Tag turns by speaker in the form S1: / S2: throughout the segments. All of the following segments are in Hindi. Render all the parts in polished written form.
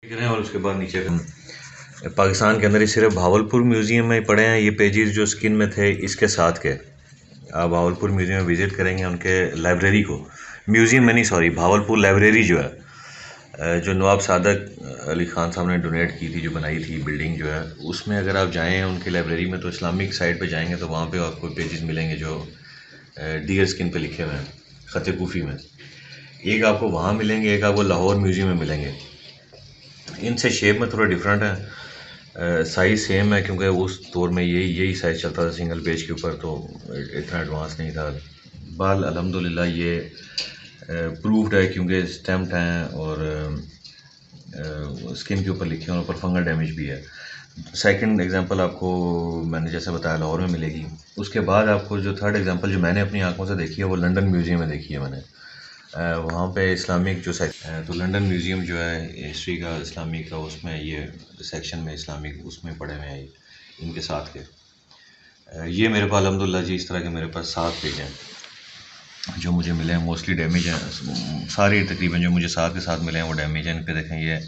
S1: करें और उसके बाद नीचे पाकिस्तान के अंदर ही सिर्फ भावलपुर म्यूज़ियम में पड़े हैं ये पेजेस जो स्किन में थे इसके साथ के। आप भावलपुर म्यूज़ियम में विज़िट करेंगे उनके लाइब्रेरी को, म्यूज़ियम में नहीं सॉरी, भावलपुर लाइब्रेरी जो है जो नवाब सादक अली ख़ान साहब ने डोनेट की थी, जो बनाई थी बिल्डिंग जो है, उसमें अगर आप जाएँ उनकी लाइब्रेरी में तो इस्लामिक साइड पर जाएँगे तो वहाँ पर आपको पेजेस मिलेंगे जो डियर स्किन पर लिखे हुए हैं ख़त कूफ़ी में। एक आपको वहाँ मिलेंगे, एक आपको लाहौर म्यूज़ियम में मिलेंगे। इनसे शेप में थोड़ा डिफरेंट है, साइज़ सेम है क्योंकि उस दौर में यही साइज़ चलता था सिंगल पेज के ऊपर, तो इतना एडवांस नहीं था। बाल अल्हम्दुलिल्लाह ये प्रूव्ड है क्योंकि स्टैम्प्ड हैं और स्किन के ऊपर लिखे हैं, ऊपर फंगल डैमेज भी है। सेकंड एग्जांपल आपको मैंने जैसे बताया लाहौर में मिलेगी। उसके बाद आपको जो थर्ड एग्जांपल जो मैंने अपनी आंखों से देखी है वो लंदन म्यूज़ियम में देखी है मैंने। वहाँ पे इस्लामिक जो तो लंदन म्यूज़ियम जो है हिस्ट्री का इस्लामिक का, उसमें ये सेक्शन में इस्लामिक उसमें पड़े हुए हैं इनके साथ के। ये मेरे पास अल्हम्दुलिल्लाह जी इस तरह के मेरे पास 7 पेज हैं जो मुझे मिले हैं। मोस्टली डैमेज हैं सारे, तकरीबन जो मुझे साथ के साथ मिले हैं वो डैमेज हैं। इन पे देखें ये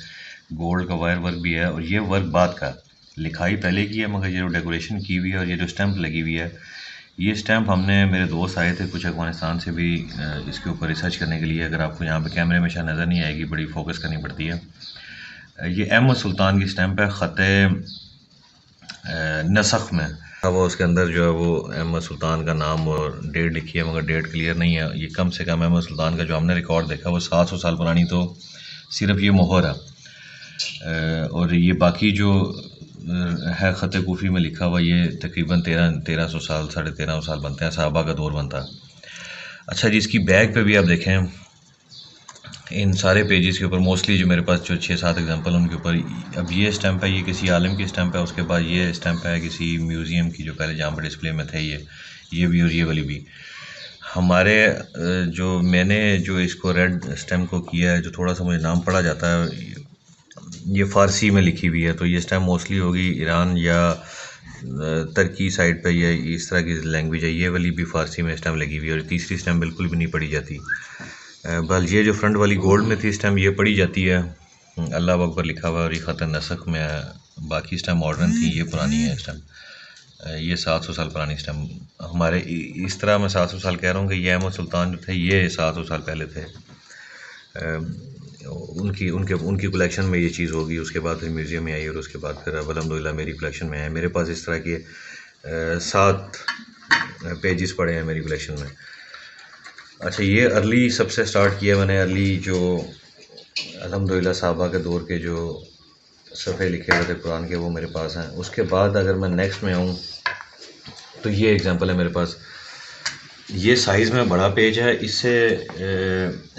S1: गोल्ड का वायर वर्क भी है और ये वर्क बाद का, लिखाई पहले की है मगर ये जो डेकोरेशन की हुई है और ये जो स्टैम्प लगी हुई है, ये स्टैम्प हमने मेरे दोस्त आए थे कुछ अफगानिस्तान से भी इसके ऊपर रिसर्च करने के लिए। अगर आपको यहाँ पे कैमरे में शायद नज़र नहीं आएगी, बड़ी फोकस करनी पड़ती है। ये अहमद सुल्तान की स्टैम्प है ख़त नसख में, वो उसके अंदर जो है वो अहमद सुल्तान का नाम और डेट लिखी है मगर डेट क्लियर नहीं है। ये कम से कम अहमद सुल्तान का जो हमने रिकॉर्ड देखा वो 700 साल पुरानी तो सिर्फ ये मोहर है। और ये बाकी जो है ख़त कूफ़ी में लिखा हुआ ये तकरीबन 1300 साल 1350 साल बनते हैं, सहाबा का दौर बनता है। अच्छा जी, इसकी बैग पे भी आप देखें इन सारे पेजेस के ऊपर मोस्टली जो मेरे पास जो 6-7 एग्जांपल उनके ऊपर, अब ये स्टैम्प है, ये किसी आलिम की स्टैम्प है। उसके बाद ये स्टैम्प है किसी म्यूज़ियम की जो पहले जहाँ पर डिस्प्ले में थे, ये भी और ये वाली भी। हमारे जो मैंने जो इसको रेड स्टैम्प को किया है, जो थोड़ा सा मुझे नाम पढ़ा जाता है, ये फ़ारसी में लिखी हुई है, तो ये स्टैम्प मोस्टली होगी ईरान या तुर्की साइड पे, ये इस तरह की लैंग्वेज है। ये वाली भी फ़ारसी में स्टैम्प लगी हुई है और तीसरी स्टैम्प बिल्कुल भी नहीं पढ़ी जाती। बल ये जो फ्रंट वाली गोल्ड में थी स्टैम्प ये पढ़ी जाती है, अल्लाह अकबर लिखा हुआ और ये ख़त नसख में है। बाकी स्टैम्प मॉडर्न थी, ये पुरानी है स्टैम्प। ये 700 साल पुरानी स्टैम्प हमारे, इस तरह मैं 700 साल कह रहा हूँ कि ये अहमद सुल्तान जो थे ये 700 साल पहले थे। उनकी कलेक्शन में ये चीज़ होगी। उसके बाद फिर म्यूज़ियम में आई और उसके बाद फिर अब अल्हम्दुलिल्लाह मेरी कलेक्शन में है। मेरे पास इस तरह के 7 पेजेस पड़े हैं मेरी कलेक्शन में। अच्छा, ये अर्ली सबसे स्टार्ट किया मैंने, अर्ली जो अल्हम्दुलिल्लाह सहाबा के दौर के जो सफ़े लिखे हुए थे कुरान के, वो मेरे पास हैं। उसके बाद अगर मैं नेक्स्ट में आऊँ तो ये एग्ज़ाम्पल है मेरे पास। ये साइज़ में बड़ा पेज है, इससे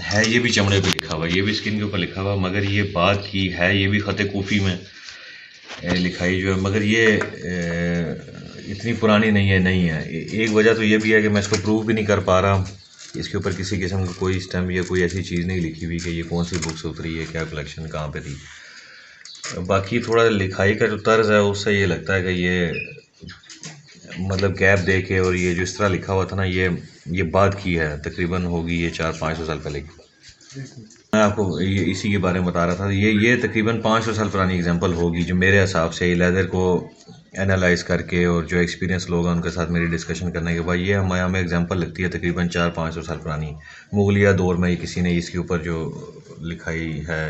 S1: है ये भी चमड़े पे लिखा हुआ, ये भी स्किन के ऊपर लिखा हुआ, मगर ये बात की है ये भी ख़त कूफ़ी में लिखाई जो है, मगर ये इतनी पुरानी नहीं है। एक वजह तो ये भी है कि मैं इसको प्रूव भी नहीं कर पा रहा, इसके ऊपर किसी किस्म का कोई स्टैम्प या कोई ऐसी चीज़ नहीं लिखी हुई कि ये कौन सी बुक से उतरी है, क्या कलेक्शन कहाँ पे थी। बाकी थोड़ा लिखाई का जो तर्ज है उससे ये लगता है कि ये मतलब गैप दे के, और ये जो इस तरह लिखा हुआ था ना, ये बात की है, तकरीबन होगी ये 400-500 साल पहले की। मैं आपको ये इसी के बारे में बता रहा था। ये तकरीबन 500 साल पुरानी एग्जांपल होगी जो मेरे हिसाब से लेदर को एनालाइज करके और जो एक्सपीरियंस लोग हैं उनके साथ मेरी डिस्कशन करने के बाद ये हमें एग्जांपल लगती है तकरीबन 400-500 साल पुरानी। मुगलिया दौर में किसी ने इसके ऊपर जो लिखाई है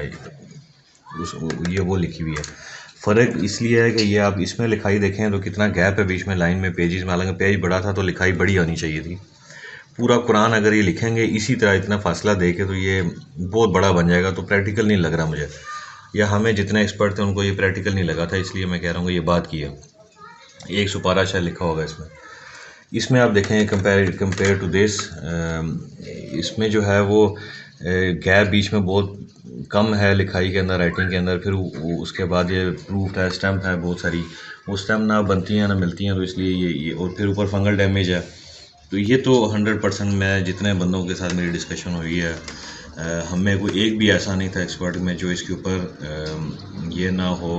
S1: ये वो लिखी हुई है। फ़र्क इसलिए है कि ये आप इसमें लिखाई देखें तो कितना गैप है बीच में लाइन में पेजेस में, हालांकि पेज बड़ा था तो लिखाई बड़ी होनी चाहिए थी। पूरा कुरान अगर ये लिखेंगे इसी तरह इतना फासला दे के तो ये बहुत बड़ा बन जाएगा, तो प्रैक्टिकल नहीं लग रहा मुझे, या हमें जितने एक्सपर्ट थे उनको ये प्रैक्टिकल नहीं लगा था, इसलिए मैं कह रहा हूँ ये बात की है। 1 सुपारा शायद लिखा होगा इसमें आप देखें कंपेयर टू दिस, इसमें जो है वो गैप बीच में बहुत कम है लिखाई के अंदर, राइटिंग के अंदर। फिर उसके बाद ये प्रूफ है, स्टैम्प है बहुत सारी, वो स्टैम्प ना बनती हैं ना मिलती हैं, तो इसलिए ये और फिर ऊपर फंगल डैमेज है। तो ये तो 100% मैं जितने बंदों के साथ मेरी डिस्कशन हुई है हमें कोई एक भी ऐसा नहीं था एक्सपर्ट में जो इसके ऊपर ये ना हो,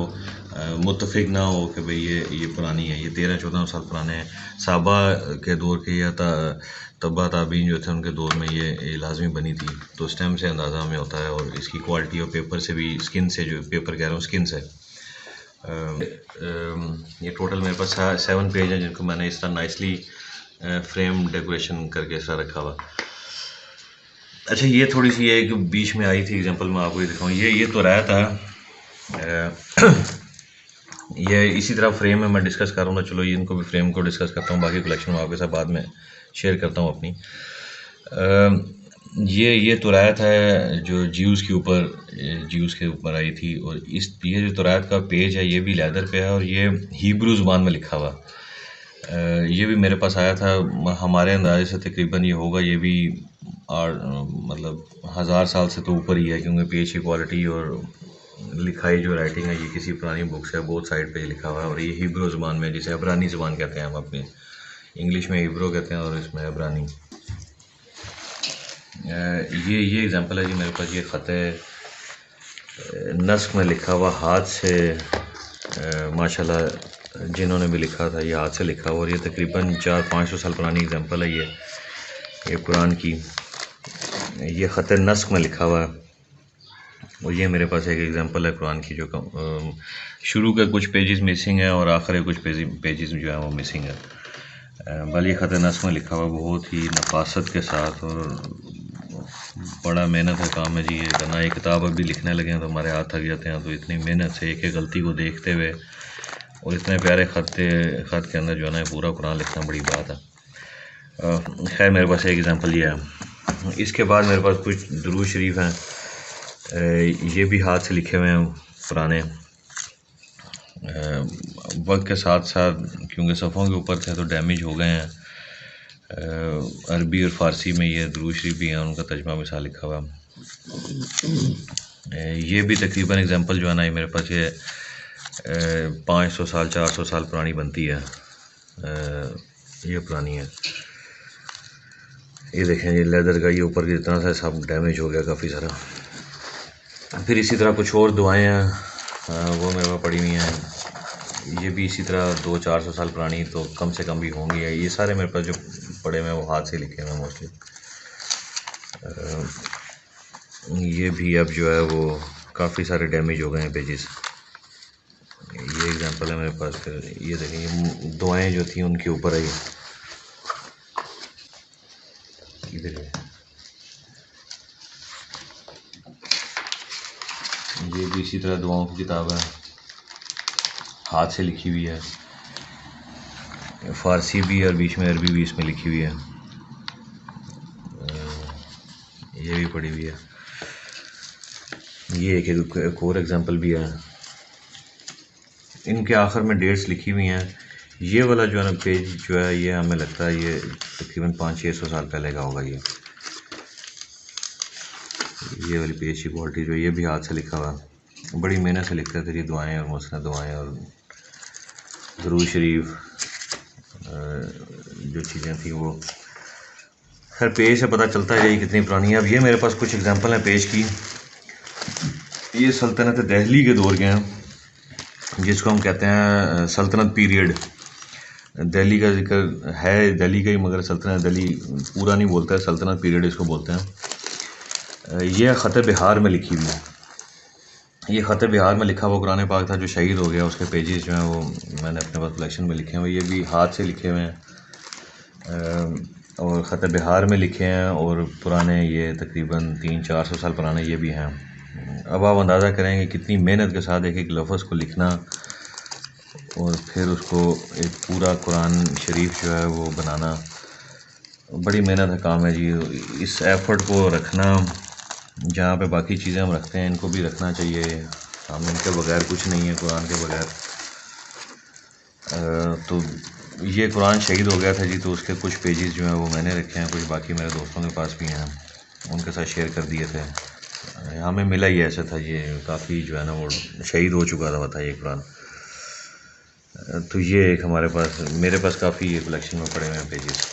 S1: मुत्तफिक ना हो कि भाई ये पुरानी है, ये 13-14 साल पुराने हैं। साहबा के दौर के या तब्बा ताबीन जो थे उनके दौर में ये लाजमी बनी थी, तो उस टाइम से अंदाज़ा हमें होता है। और इसकी क्वालिटी और पेपर से भी, स्किन से, जो पेपर कह रहा हूँ स्किन से, ये टोटल मेरे पास 7 पेज हैं जिनको मैंने इस तरह नाइसली फ्रेम डेकोरेशन करके इस तरह रखा हुआ। अच्छा, ये थोड़ी सी एक बीच में आई थी एग्जांपल, मैं आपको ये दिखाऊँ। ये तो रहा था ये इसी तरह फ्रेम में मैं डिस्कस करूँगा। चलो ये इनको भी फ्रेम को डिस्कस करता हूँ, बाकी कलेक्शन में आपके साथ बाद में शेयर करता हूँ अपनी। ये तुरायत है जो ज्यूज़ के ऊपर आई थी, और ये जो तुरायत का पेज है ये भी लेदर पे है और ये हिब्रू ज़ुबान में लिखा हुआ। ये भी मेरे पास आया था, हमारे अंदाजे से तकरीबन ये होगा, ये भी मतलब 1000 साल से तो ऊपर ही है, क्योंकि पेज की क्वालिटी और लिखाई जो राइटिंग है ये किसी पुरानी बुक से बोथ साइड पे लिखा हुआ है। और ये हिब्रू ज़ुबान में, जिसे अबरानी ज़ुबान कहते हैं हम अपनी इंग्लिश में हिब्रू कहते हैं और इसमें अबरानी। ये एग्जांपल है जी मेरे पास। ये ख़त नस्ख में लिखा हुआ हाथ से, माशाल्लाह जिन्होंने भी लिखा था ये हाथ से लिखा हुआ, और ये तकरीबन 400-500 साल पुरानी एग्जांपल है ये कुरान की। ये ख़त नस्ख में लिखा हुआ है, और ये मेरे पास एक एग्जांपल है कुरान की, जो शुरू के कुछ पेजेस मिसिंग है और आखिर के कुछ पेजेस जो है वो मिसिंग है। बल ये ख़त नस्ख में लिखा हुआ बहुत ही नफासत के साथ, और बड़ा मेहनत का काम है जी ये करना। एक किताब अभी लिखने लगे हैं तो हमारे हाथ थक जाते हैं, तो इतनी मेहनत से एक एक गलती को देखते हुए और इतने प्यारे ख़त के अंदर जो है ना पूरा कुरान लिखना बड़ी बात है। खैर मेरे पास एक एग्जांपल ये है। इसके बाद मेरे पास कुछ दुरूद शरीफ हैं, ये भी हाथ से लिखे हुए हैं पुराने। वक्त के साथ साथ क्योंकि सफ़ों के ऊपर थे तो डैमेज हो गए हैं। अरबी और फ़ारसी में ये दुरूद शरीफ भी हैं, उनका तर्जुमा भी साथ लिखा हुआ। ये भी तकरीबन एग्जांपल जो है ना ये मेरे पास ये 500 साल 400 साल पुरानी बनती है। ये पुरानी है, ये देखें ये लेदर का, ये ऊपर की जितना सा सब डैमेज हो गया काफ़ी सारा। फिर इसी तरह कुछ और दुआएं हैं वो मेरे पास पड़ी हुई हैं, ये भी इसी तरह 200-400 साल पुरानी तो कम से कम भी होंगी। ये सारे मेरे पास जो पड़े हुए हैं वो हाथ से लिखे हुए हैं मोस्टली। ये भी अब जो है वो काफ़ी सारे डैमेज हो गए हैं पेजेस। ये एग्जांपल है मेरे पास। फिर ये देखें ये दुआएं जो थी उनके ऊपर आई, इधर ये भी इसी तरह दुआओं की किताब है, हाथ से लिखी हुई है। फ़ारसी भी और बीच में अरबी भी इसमें लिखी हुई है। ये भी पड़ी हुई है। ये एक और एग्जांपल भी है, इनके आखिर में डेट्स लिखी हुई हैं। ये वाला जो है ना पेज जो है ये हमें लगता है ये तकरीबन 500-600 साल पहले का होगा। ये वाली पेज की क्वालिटी जो है ये भी हाथ से लिखा हुआ, बड़ी मेहनत से लिखते थे ये दुआएं और मुस्लिम दुआएं और दुरूद शरीफ जो चीज़ें थी वो। खैर पेज से पता चलता है ये कितनी पुरानी है। अब ये मेरे पास कुछ एग्जांपल हैं पेज की। ये सल्तनत दिल्ली के दौर के हैं, जिसको हम कहते हैं सल्तनत पीरियड। दिल्ली का जिक्र है दिल्ली का ही, मगर सल्तनत दिल्ली पूरा नहीं बोलता है, सल्तनत पीरियड इसको बोलते हैं। ये ख़त बिहार में लिखी हुई है। ये ख़त बिहार में लिखा हुआ कुरान पाक था जो शहीद हो गया, उसके पेजेस जो हैं वो मैंने अपने पास कलेक्शन में लिखे हुए। ये भी हाथ से लिखे हुए हैं और ख़त बिहार में लिखे हैं, और पुराने ये तकरीबन 300-400 साल पुराने ये भी हैं। अब आप अंदाज़ा करेंगे कितनी मेहनत के साथ एक एक लफ्ज़ को लिखना और फिर उसको एक पूरा कुरान शरीफ जो है वो बनाना, बड़ी मेहनत का काम है जी। इस एफ़र्ट को रखना, जहाँ पे बाकी चीज़ें हम रखते हैं इनको भी रखना चाहिए। हम इनके बगैर कुछ नहीं है, कुरान के बगैर। तो ये कुरान शहीद हो गया था जी, तो उसके कुछ पेजेस जो हैं वो मैंने रखे हैं, कुछ बाकी मेरे दोस्तों के पास भी हैं, उनके साथ शेयर कर दिए थे। हमें मिला ही ऐसा था, ये काफ़ी जो है ना वो शहीद हो चुका था ये कुरान। तो ये एक हमारे पास, मेरे पास काफ़ी ये कलेक्शन में पड़े हुए हैं पेजेस।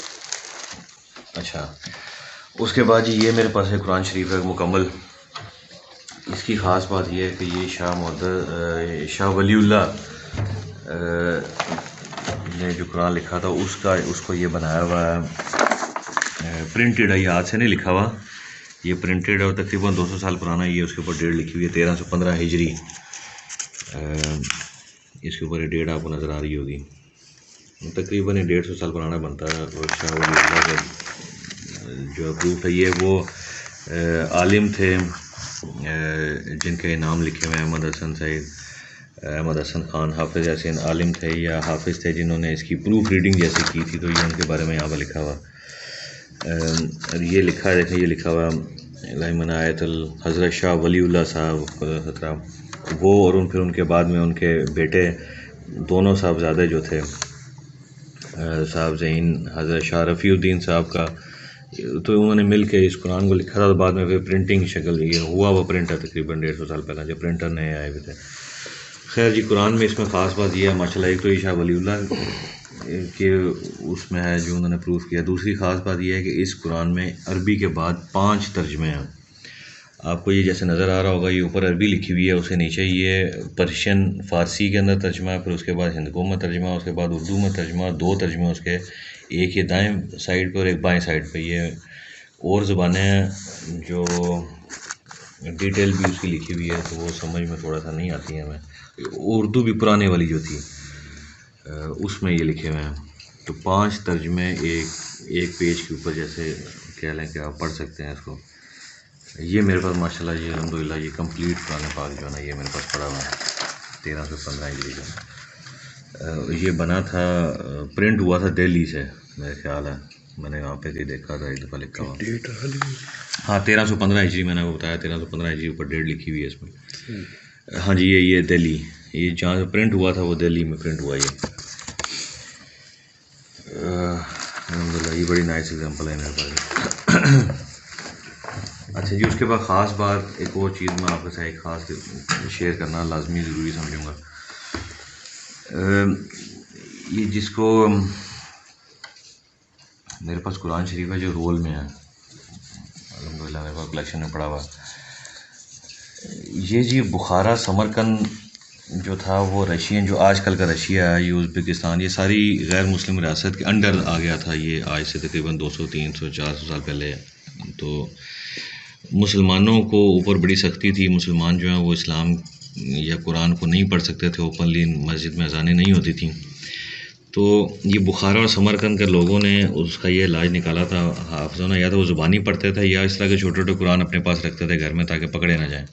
S1: अच्छा, उसके बाद जी ये मेरे पास है कुरान शरीफ है मुकम्मल। इसकी ख़ास बात यह है कि ये शाह वलीउल्लाह ने जो कुरान लिखा था उसको ये बनाया हुआ है, प्रिंटेड है, ये हाथ से नहीं लिखा हुआ, ये प्रिंटेड है और तकरीबन 200 साल पुराना। ये उसके ऊपर डेट लिखी हुई है 1315 हिजरी। इसके ऊपर ये डेट आपको नज़र आ रही होगी। तकरीबन 150 साल पुराना बनता है। और शाह वलीउल्लाह का जो प्रूफ है ये वो आलिम थे जिनके नाम लिखे हुए हैं अहमद हसन सईद, अहमद हसन ख़ान, हाफिज़ यासीन आलिम थे या हाफिज़ थे जिन्होंने इसकी प्रूफ रीडिंग जैसे की थी, तो ये उनके बारे में यहाँ पर लिखा हुआ। और ये लिखा है, देखें ये लिखा हुआ लाइमन आयतुल हज़रत शाह वलीउल्लाह साहब वो, और फिर उनके बाद में उनके बेटे दोनों साहबजादे जो थे, साहब ज़हीन हज़रत शाह रफ़ीउद्दीन साहब का, तो उन्होंने मिल के इस कुरान को लिखा था। तो बाद में फिर प्रिंटिंग शक्ल ये हुआ, वो प्रिंट है तकरीबन 150 साल पहले जब प्रिंटर नए आए हुए थे। खैर जी, कुरान में इसमें ख़ास बात यह है माशाल्लाह, एक तो ये शाह वलीउल्लाह के उसमें है जो उन्होंने प्रूफ किया। दूसरी ख़ास बात यह है कि इस कुरान में अरबी के बाद 5 तर्जमे हैं। आपको ये जैसे नज़र आ रहा होगा, ये ऊपर अरबी लिखी हुई है, उसके नीचे ये पर्शियन फ़ारसी के अंदर तर्जमा है, फिर उसके बाद हिंदू में तर्जमा, उसके बाद उर्दू में तर्जमा, 2 तर्जमे उसके, एक ये दाएं साइड पे और एक बाएं साइड पे। ये और ज़बानें हैं जो डिटेल भी उसकी लिखी हुई है, तो वो समझ में थोड़ा सा नहीं आती है हमें। उर्दू भी पुराने वाली जो थी उसमें ये लिखे हुए हैं। तो 5 तर्जमे एक पेज के ऊपर, जैसे कह लें कि आप पढ़ सकते हैं इसको। ये मेरे पास माशाल्लाह ये अल्हम्दुलिल्लाह ये कंप्लीट कुरान पाक जो है ना, ये मेरे पास पड़ा हुआ है 1315 हिजरी का। ये बना था, प्रिंट हुआ था दिल्ली से मेरे ख्याल है, मैंने यहाँ पे भी देखा था एक दफ़ा लिखा हुआ। हाँ 1315 हिजरी, मैंने आपको बताया 1315 हिजरी ऊपर डेट लिखी हुई है इसमें। हाँ जी, ये दिल्ली, ये जहाँ से प्रिंट हुआ था वो दिल्ली में प्रिंट हुआ ये। अल्हम्दुलिल्लाह ये बड़ी नाइस एग्जांपल है मेरे पास। अच्छा जी, उसके बाद ख़ास बात एक और चीज़ मैं आपके साथ एक ख़ास शेयर करना लाजमी ज़रूरी समझूँगा। ये जिसको मेरे पास कुरान शरीफ है जो रोल में है, अल्हम्दुलिल्लाह मेरे पास कलेक्शन में पड़ा हुआ। ये जी बुखारा समरकंद जो था वो रशियन, जो आजकल का रशिया है, ये उज़्बेकिस्तान, ये सारी गैर मुस्लिम रियासत के अंडर आ गया था ये आज से तकरीबन 200 300 400 साल पहले। तो मुसलमानों को ऊपर बड़ी सख्ती थी, मुसलमान जो हैं वो इस्लाम या कुरान को नहीं पढ़ सकते थे, ओपनली मस्जिद में अज़ानें नहीं होती थी। तो ये बुखारा और समरकंद के लोगों ने उसका ये इलाज निकाला था हाफ़िज़ों ने, या तो वो ज़ुबानी पढ़ते थे या इस तरह के छोटे छोटे कुरान अपने पास रखते थे घर में ताकि पकड़े ना जाएँ।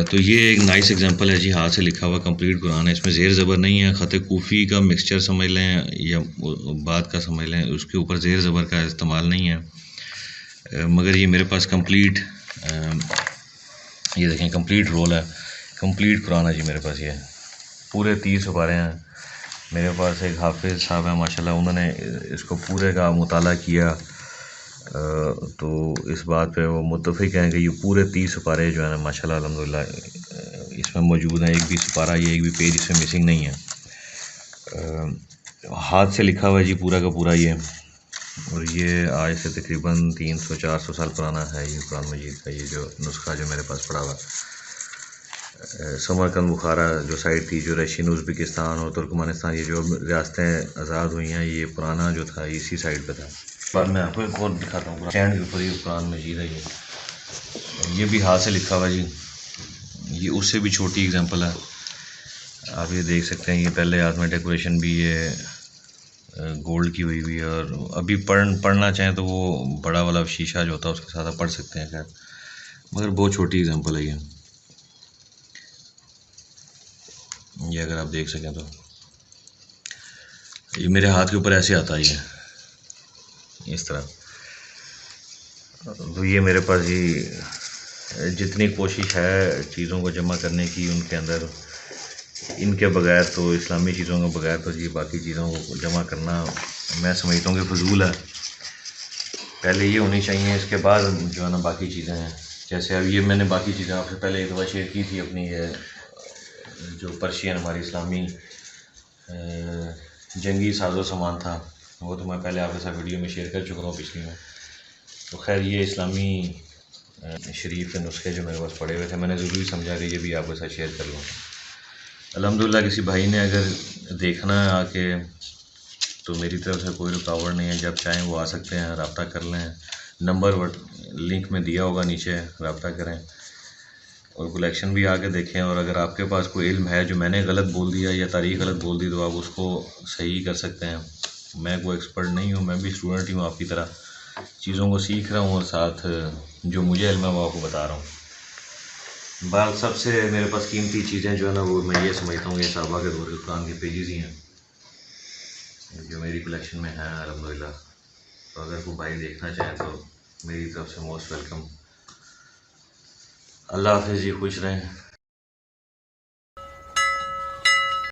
S1: तो ये एक नाइस एग्जांपल है जी, हाथ से लिखा हुआ कंप्लीट कुरान है, इसमें ज़ेर ज़बर नहीं है, ख़त कूफ़ी का मिक्सचर समझ लें या बाद का समझ लें, उसके ऊपर ज़ेर ज़बर का इस्तेमाल नहीं है। मगर ये मेरे पास कंप्लीट, ये देखें कंप्लीट रोल है, कंप्लीट कुरान है जी मेरे पास। ये पूरे 30 पारे हैं मेरे पास। एक हाफिज़ साहब हैं माशाल्लाह, उन्होंने इसको पूरे का मुताला किया, तो इस बात पे वो मुत्तफ़िक़ हैं कि ये पूरे 30 पारे जो है ना माशाल्लाह अल्हम्दुलिल्लाह इसमें मौजूद हैं। एक भी सिपारा या एक भी पेज इसमें मिसिंग नहीं है। हाथ से लिखा हुआ है जी पूरा का पूरा ये, और ये आज से तकरीबन 300-400 साल पुराना है ये कुरान मजीद का ये जो नुस्खा जो मेरे पास पड़ा हुआ। समरकंद बुखारा जो साइड थी, जो रशियन उज़्बेकिस्तान और तुर्कमानिस्तान, ये जो रियासतें आज़ाद हुई हैं, ये पुराना जो था इसी साइड पे था। बाद मैं आपको एक और दिखाता हूँ, स्टैंड के ऊपर ये कुरान मजीद है, ये भी हाथ से लिखा हुआ जी। ये उससे भी छोटी एग्जांपल है, आप ये देख सकते हैं। ये पहले हाथ में डेकोरेशन भी ये गोल्ड की हुई हुई है, और अभी पढ़ना चाहें तो वो बड़ा वाला शीशा जो होता है उसके साथ आप पढ़ सकते हैं। खैर मगर बहुत छोटी एग्जांपल है ये अगर आप देख सकें तो। ये मेरे हाथ के ऊपर ऐसे आता है ये इस तरह। तो ये मेरे पास ये जितनी कोशिश है चीज़ों को जमा करने की, उनके अंदर इनके बगैर तो, इस्लामी चीज़ों के बगैर तो जी बाकी चीज़ों को जमा करना मैं समझता हूँ कि फजूल है। पहले ये होनी चाहिए, इसके बाद जो है ना बाकी चीज़ें हैं। जैसे अब ये मैंने बाकी चीज़ें आपसे पहले एक दफ़ा शेयर की थी अपनी, ये जो पर्शियन हमारी इस्लामी जंगी साजो सामान था, वो तो मैं पहले आपके साथ वीडियो में शेयर कर चुका हूँ पिछली में। तो खैर ये इस्लामी शरीफ के नुस्खे जो मेरे पास पड़े हुए थे, मैंने ज़रूरी समझा कि ये भी आपके साथ शेयर कर लूँ। अल्हम्दुलिल्लाह किसी भाई ने अगर देखना है आके, तो मेरी तरफ से कोई रुकावट नहीं है, जब चाहें वो आ सकते हैं, रब्ता कर लें। नंबर लिंक में दिया होगा नीचे, रब्ता करें और कलेक्शन भी आके देखें। और अगर आपके पास कोई इल्म है जो मैंने गलत बोल दिया या तारीख़ गलत बोल दी, तो आप उसको सही कर सकते हैं। मैं कोई एक्सपर्ट नहीं हूँ, मैं भी स्टूडेंट ही हूँ आपकी तरह, चीज़ों को सीख रहा हूँ और साथ जो मुझे इल्म है वो आपको बता रहा हूँ। बाल सबसे मेरे पास कीमती चीज़ें जो है ना, वो मैं ये समझता हूँ ये साहबा के दौर के कुरान के पेजेस ही हैं जो मेरी कलेक्शन में है अल्हम्दुलिल्लाह। तो अगर कोई भाई देखना चाहे तो मेरी तरफ से मोस्ट वेलकम। अल्लाह हाफ़िज़ जी, खुश रहें।